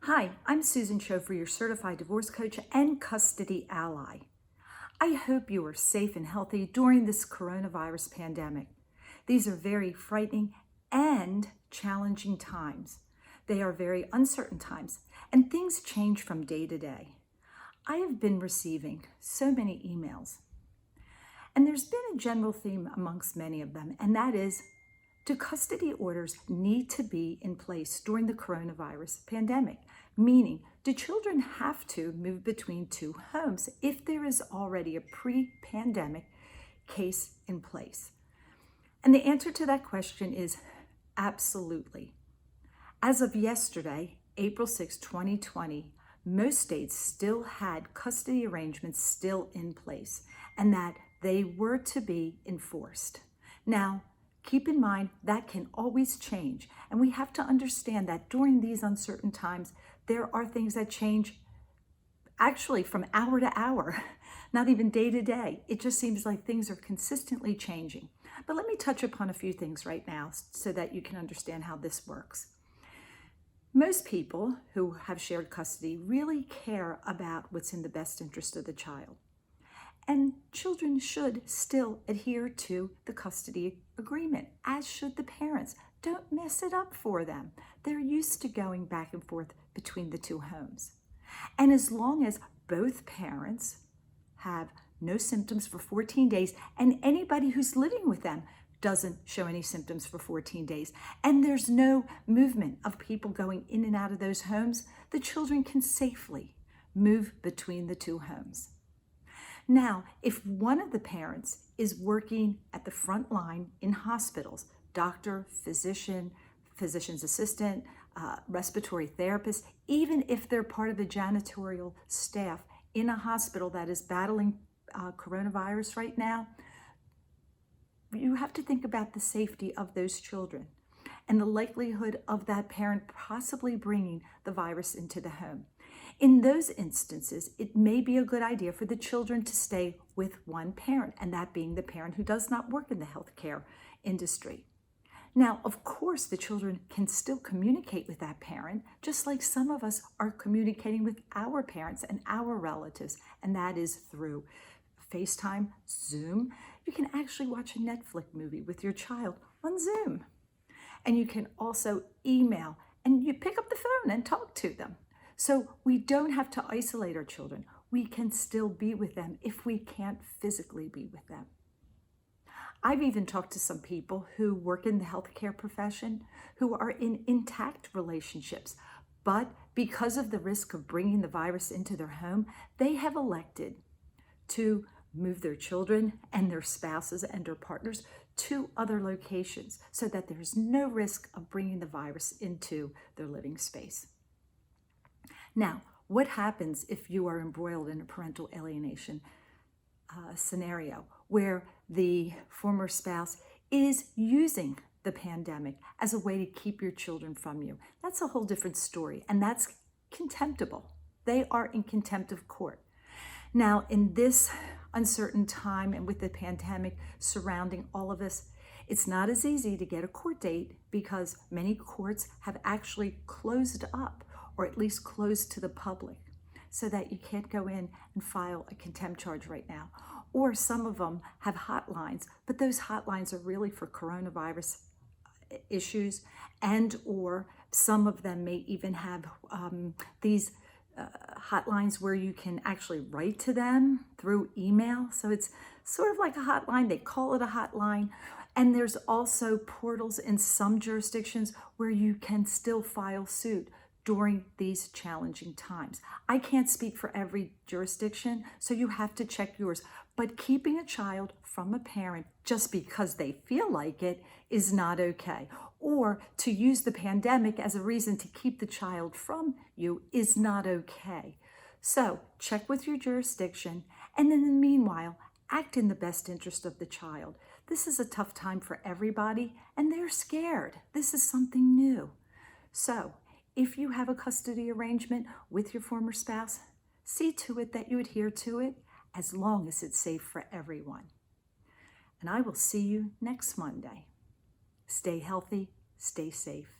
Hi, I'm Susan Schofer, your certified divorce coach and custody ally. I hope you are safe and healthy during this coronavirus pandemic. These are very frightening and challenging times. They are very uncertain times, and things change from day to day. I have been receiving so many emails, and there's been a general theme amongst many of them, and that is, do custody orders need to be in place during the coronavirus pandemic? Meaning, do children have to move between two homes if there is already a pre-pandemic case in place? And the answer to that question is absolutely. As of yesterday, April 6, 2020, most states still had custody arrangements still in place and that they were to be enforced. Now, keep in mind that can always change, and we have to understand that during these uncertain times, there are things that change actually from hour to hour, not even day to day. It just seems like things are consistently changing. But let me touch upon a few things right now so that you can understand how this works. Most people who have shared custody really care about what's in the best interest of the child. And children should still adhere to the custody agreement, as should the parents. Don't mess it up for them. They're used to going back and forth between the two homes. And as long as both parents have no symptoms for 14 days, and anybody who's living with them doesn't show any symptoms for 14 days, and there's no movement of people going in and out of those homes, the children can safely move between the two homes. Now, if one of the parents is working at the front line in hospitals, doctor, physician, physician's assistant, respiratory therapist, even if they're part of the janitorial staff in a hospital that is battling coronavirus right now, you have to think about the safety of those children and the likelihood of that parent possibly bringing the virus into the home. In those instances, it may be a good idea for the children to stay with one parent, and that being the parent who does not work in the healthcare industry. Now, of course, the children can still communicate with that parent, just like some of us are communicating with our parents and our relatives, and that is through FaceTime, Zoom. You can actually watch a Netflix movie with your child on Zoom. And you can also email, and you pick up the phone and talk to them. So we don't have to isolate our children. We can still be with them if we can't physically be with them. I've even talked to some people who work in the healthcare profession who are in intact relationships, but because of the risk of bringing the virus into their home, they have elected to move their children and their spouses and their partners to other locations so that there's no risk of bringing the virus into their living space. Now, what happens if you are embroiled in a parental alienation scenario where the former spouse is using the pandemic as a way to keep your children from you? That's a whole different story, and that's contemptible. They are in contempt of court. Now, in this uncertain time and with the pandemic surrounding all of us, it's not as easy to get a court date because many courts have actually closed up, or at least closed to the public, so that you can't go in and file a contempt charge right now. Or some of them have hotlines, but those hotlines are really for coronavirus issues, and or some of them may even have these hotlines where you can actually write to them through email. So it's sort of like a hotline. They call it a hotline. And there's also portals in some jurisdictions where you can still file suit during these challenging times. I can't speak for every jurisdiction, so you have to check yours. But keeping a child from a parent just because they feel like it is not okay. Or to use the pandemic as a reason to keep the child from you is not okay. So check with your jurisdiction, and in the meanwhile, act in the best interest of the child. This is a tough time for everybody, and they're scared. This is something new. So if you have a custody arrangement with your former spouse, see to it that you adhere to it as long as it's safe for everyone. And I will see you next Monday. Stay healthy, stay safe.